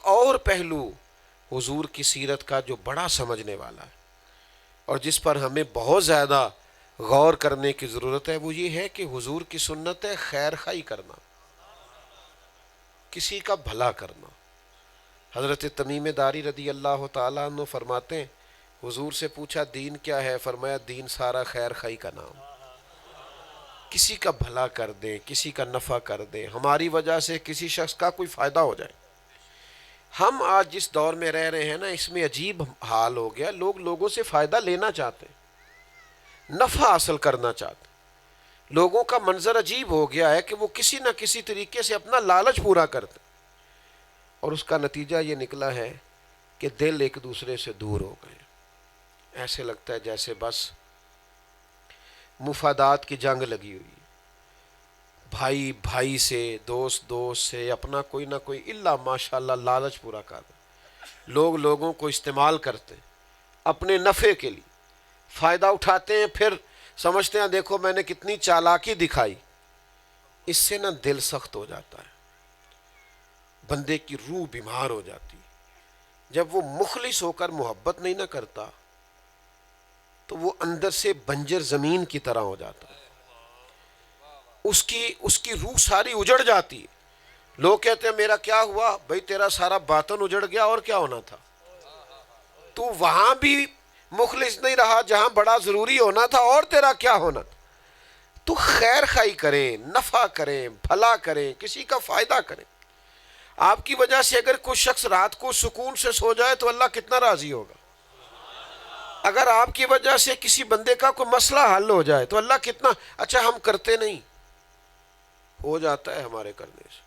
اور پہلو حضور کی سیرت کا جو بڑا سمجھنے والا ہے اور جس پر ہمیں بہت زیادہ غور کرنے کی ضرورت ہے، وہ یہ ہے کہ حضور کی سنت ہے خیر خواہی کرنا، کسی کا بھلا کرنا۔ حضرت تمیم داری رضی اللہ تعالیٰ عنہ فرماتے ہیں، حضور سے پوچھا دین کیا ہے؟ فرمایا دین سارا خیر خواہی کا نام، کسی کا بھلا کر دیں، کسی کا نفع کر دیں، ہماری وجہ سے کسی شخص کا کوئی فائدہ ہو جائے۔ ہم آج جس دور میں رہ رہے ہیں نا، اس میں عجیب حال ہو گیا، لوگ لوگوں سے فائدہ لینا چاہتے ہیں، نفع حاصل کرنا چاہتے ہیں۔ لوگوں کا منظر عجیب ہو گیا ہے کہ وہ کسی نہ کسی طریقے سے اپنا لالچ پورا کرتے ہیں، اور اس کا نتیجہ یہ نکلا ہے کہ دل ایک دوسرے سے دور ہو گئے۔ ایسے لگتا ہے جیسے بس مفادات کی جنگ لگی ہوئی ہے، بھائی بھائی سے، دوست دوست سے، اپنا کوئی نہ کوئی الا ماشاءاللہ لالچ پورا کر دے۔ لوگ لوگوں کو استعمال کرتے ہیں اپنے نفع کے لیے، فائدہ اٹھاتے ہیں، پھر سمجھتے ہیں دیکھو میں نے کتنی چالاکی دکھائی۔ اس سے نا دل سخت ہو جاتا ہے، بندے کی روح بیمار ہو جاتی ہے۔ جب وہ مخلص ہو کر محبت نہیں نہ کرتا تو وہ اندر سے بنجر زمین کی طرح ہو جاتا ہے، اس کی روح ساری اجڑ جاتی ہے۔ لوگ کہتے ہیں میرا کیا ہوا؟ بھئی تیرا سارا باطن اجڑ گیا، اور کیا ہونا تھا؟ تو وہاں بھی مخلص نہیں رہا جہاں بڑا ضروری ہونا تھا، اور تیرا کیا ہونا تھا؟ تو خیر خواہی کریں، نفع کریں، بھلا کریں، کسی کا فائدہ کریں۔ آپ کی وجہ سے اگر کوئی شخص رات کو سکون سے سو جائے تو اللہ کتنا راضی ہوگا۔ اگر آپ کی وجہ سے کسی بندے کا کوئی مسئلہ حل ہو جائے تو اللہ کتنا، اچھا ہم کرتے نہیں، ہو جاتا ہے ہمارے کرنے سے،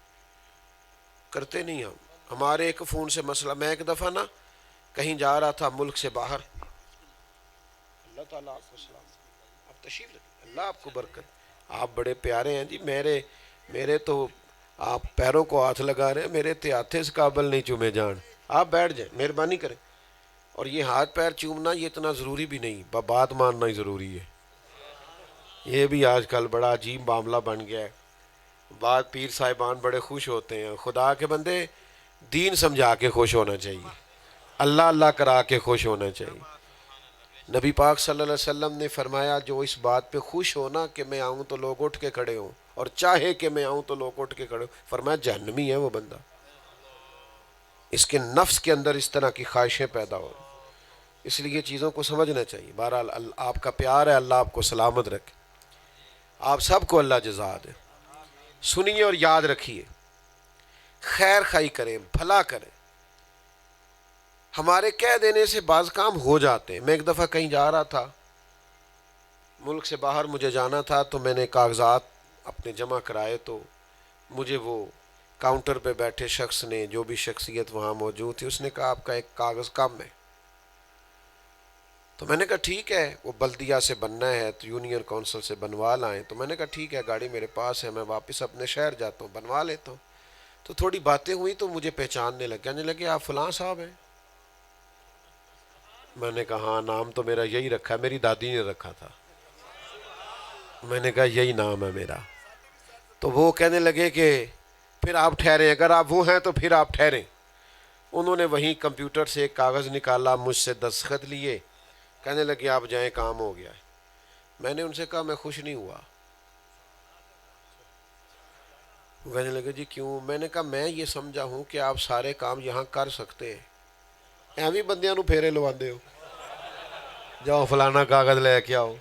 کرتے نہیں ہم۔ ہمارے ایک فون سے مسئلہ، میں ایک دفعہ نا کہیں جا رہا تھا ملک سے باہر، اللہ تعالیٰ آپ کو سلام، آپ تشریف رکھیں، اللہ آپ کو برکت، آپ بڑے پیارے ہیں جی، میرے تو آپ پیروں کو ہاتھ لگا رہے ہیں، میرے تھے اس قابل نہیں چومے جان، آپ بیٹھ جائیں مہربانی کریں۔ اور یہ ہاتھ پیر چومنا یہ اتنا ضروری بھی نہیں، بات ماننا ہی ضروری ہے۔ یہ بھی آج کل بڑا عجیب معاملہ بن گیا ہے۔ بعض پیر صاحبان بڑے خوش ہوتے ہیں، خدا کے بندے دین سمجھا کے خوش ہونا چاہیے، اللہ اللہ کرا کے خوش ہونا چاہیے۔ نبی پاک صلی اللہ علیہ وسلم نے فرمایا جو اس بات پہ خوش ہونا کہ میں آؤں تو لوگ اٹھ کے کھڑے ہوں، اور چاہے کہ میں آؤں تو لوگ اٹھ کے کھڑے ہوں، فرمایا جہنمی ہے وہ بندہ، اس کے نفس کے اندر اس طرح کی خواہشیں پیدا ہو۔ اس لیے چیزوں کو سمجھنا چاہیے۔ بہرحال آپ کا پیار ہے، اللہ آپ کو سلامت رکھے، آپ سب کو اللہ جزا دے۔ سنیے اور یاد رکھیے، خیر خواہی کریں، بھلا کریں۔ ہمارے کہہ دینے سے بعض کام ہو جاتے ہیں۔ میں ایک دفعہ کہیں جا رہا تھا، ملک سے باہر مجھے جانا تھا، تو میں نے کاغذات اپنے جمع کرائے، تو مجھے وہ کاؤنٹر پہ بیٹھے شخص نے، جو بھی شخصیت وہاں موجود تھی، اس نے کہا آپ کا ایک کاغذ کم ہے۔ تو میں نے کہا ٹھیک ہے، وہ بلدیہ سے بننا ہے تو یونین کونسل سے بنوا لائیں۔ تو میں نے کہا ٹھیک ہے، گاڑی میرے پاس ہے، میں واپس اپنے شہر جاتا ہوں، بنوا لیتا ہوں۔ تو تھوڑی باتیں ہوئی تو مجھے پہچاننے لگے، کہنے لگے آپ فلاں صاحب ہیں؟ میں نے کہا ہاں، نام تو میرا یہی رکھا ہے، میری دادی نے رکھا تھا۔ میں نے کہا یہی نام ہے میرا۔ تو وہ کہنے لگے کہ پھر آپ ٹھہریں، اگر آپ وہ ہیں تو پھر آپ ٹھہریں۔ انہوں نے وہیں کمپیوٹر سے ایک کاغذ نکالا، مجھ سے دستخط لیے، کہنے لگے آپ جائیں، کام ہو گیا ہے۔ میں نے ان سے کہا میں خوش نہیں ہوا۔ وہ کہنے لگے جی کیوں؟ میں نے کہا میں یہ سمجھا ہوں کہ آپ سارے کام یہاں کر سکتے ہیں، ایویں بندیاں نو پھیرے لواندے ہو، جاؤ فلانا کاغذ لے کے آؤ۔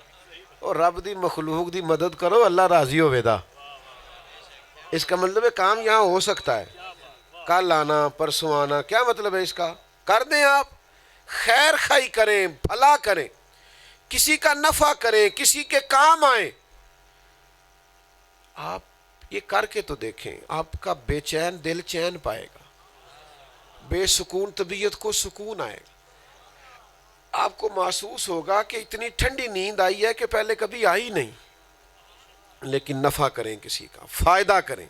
اور رب دی مخلوق دی مدد کرو، اللہ راضی ہوئے دا۔ اس کا مطلب ہے کام یہاں ہو سکتا ہے، کل آنا، پرسوں آنا، کیا مطلب ہے اس کا؟ کر دیں آپ، خیر خواہی کریں، بھلا کریں، کسی کا نفع کریں، کسی کے کام آئیں۔ آپ یہ کر کے تو دیکھیں، آپ کا بے چین دل چین پائے گا، بے سکون طبیعت کو سکون آئے گا۔ آپ کو محسوس ہوگا کہ اتنی ٹھنڈی نیند آئی ہے کہ پہلے کبھی آئی نہیں۔ لیکن نفع کریں، کسی کا فائدہ کریں۔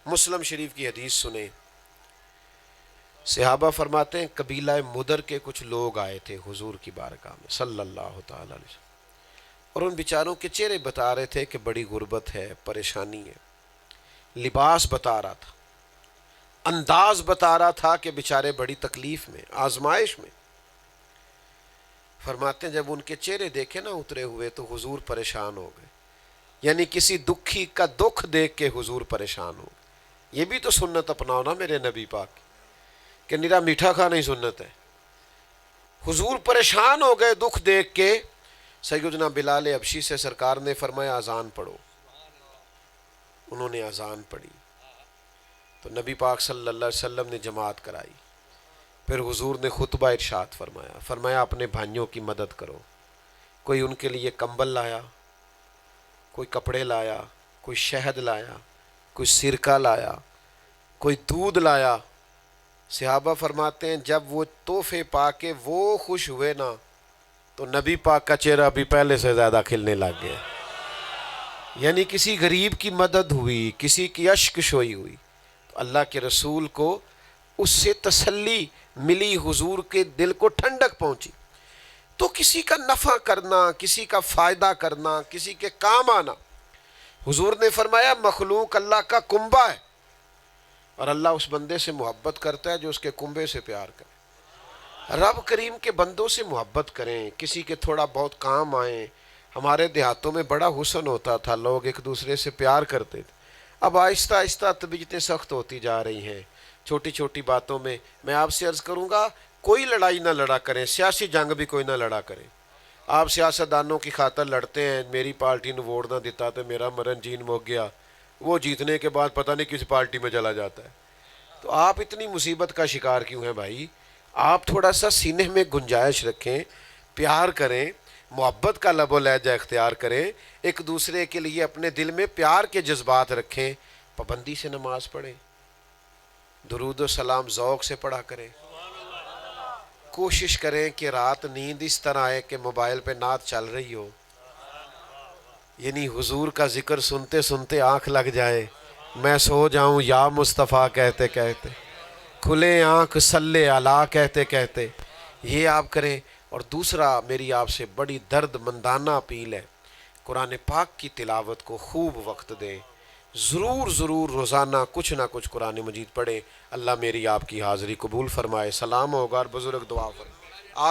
مسلم شریف کی حدیث سنیں، صحابہ فرماتے ہیں قبیلہ مدر کے کچھ لوگ آئے تھے حضور کی بارگاہ میں صلی اللہ تعالی علیہ وسلم، اور ان بیچاروں کے چہرے بتا رہے تھے کہ بڑی غربت ہے، پریشانی ہے۔ لباس بتا رہا تھا، انداز بتا رہا تھا کہ بیچارے بڑی تکلیف میں، آزمائش میں. فرماتے ہیں جب ان کے چہرے دیکھے نا اترے ہوئے تو حضور پریشان ہو گئے. یعنی کسی دکھی کا دکھ دیکھ کے حضور پریشان ہو گئے. یہ بھی تو سنت اپناؤ نا میرے نبی پاک کہ نرا میٹھا کھانا ہی سنت ہے. حضور پریشان ہو گئے دکھ دیکھ کے. سیدنا بلال حبشی سے سرکار نے فرمایا اذان پڑھو. انہوں نے اذان پڑھی تو نبی پاک صلی اللہ علیہ وسلم نے جماعت کرائی. پھر حضور نے خطبہ ارشاد فرمایا اپنے بھائیوں کی مدد کرو. کوئی ان کے لیے کمبل لایا، کوئی کپڑے لایا، کوئی شہد لایا، کوئی سرکہ لایا، کوئی دودھ لایا. صحابہ فرماتے ہیں جب وہ تحفے پا کے وہ خوش ہوئے نا تو نبی پاک کا چہرہ بھی پہلے سے زیادہ کھلنے لگ گیا. یعنی کسی غریب کی مدد ہوئی، کسی کی اشک شوئی ہوئی تو اللہ کے رسول کو اس سے تسلی ملی، حضور کے دل کو ٹھنڈک پہنچی. تو کسی کا نفع کرنا، کسی کا فائدہ کرنا، کسی کے کام آنا. حضور نے فرمایا مخلوق اللہ کا کنبہ ہے اور اللہ اس بندے سے محبت کرتا ہے جو اس کے کنبے سے پیار کرے. رب کریم کے بندوں سے محبت کریں، کسی کے تھوڑا بہت کام آئیں. ہمارے دیہاتوں میں بڑا حسن ہوتا تھا، لوگ ایک دوسرے سے پیار کرتے تھے. اب آہستہ آہستہ طبیعتیں سخت ہوتی جا رہی ہیں. چھوٹی چھوٹی باتوں میں میں آپ سے عرض کروں گا کوئی لڑائی نہ لڑا کریں، سیاسی جنگ بھی کوئی نہ لڑا کریں. آپ سیاستدانوں کی خاطر لڑتے ہیں، میری پارٹی نے ووٹ نہ دیتا تو میرا مرن جین مک گیا، وہ جیتنے کے بعد پتہ نہیں کس پارٹی میں چلا جاتا ہے. تو آپ اتنی مصیبت کا شکار کیوں ہیں بھائی؟ آپ تھوڑا سا سینے میں گنجائش رکھیں، پیار کریں، محبت کا لب و لہجہ اختیار کریں، ایک دوسرے کے لیے اپنے دل میں پیار کے جذبات رکھیں. پابندی سے نماز پڑھیں، درود و سلام ذوق سے پڑھا کریں. کوشش کریں کہ رات نیند اس طرح آئے کہ موبائل پہ نعت چل رہی ہو، یعنی حضور کا ذکر سنتے سنتے آنکھ لگ جائے، میں سو جاؤں یا مصطفیٰ کہتے کہتے، کھلے آنکھ صلی علی کہتے کہتے. یہ آپ کریں. اور دوسرا میری آپ سے بڑی درد مندانہ اپیل ہے، قرآن پاک کی تلاوت کو خوب وقت دیں. ضرور روزانہ کچھ نہ کچھ قرآن مجید پڑھیں. اللہ میری آپ کی حاضری قبول فرمائے. سلام ہوگا اور بزرگ دعا فرمائے.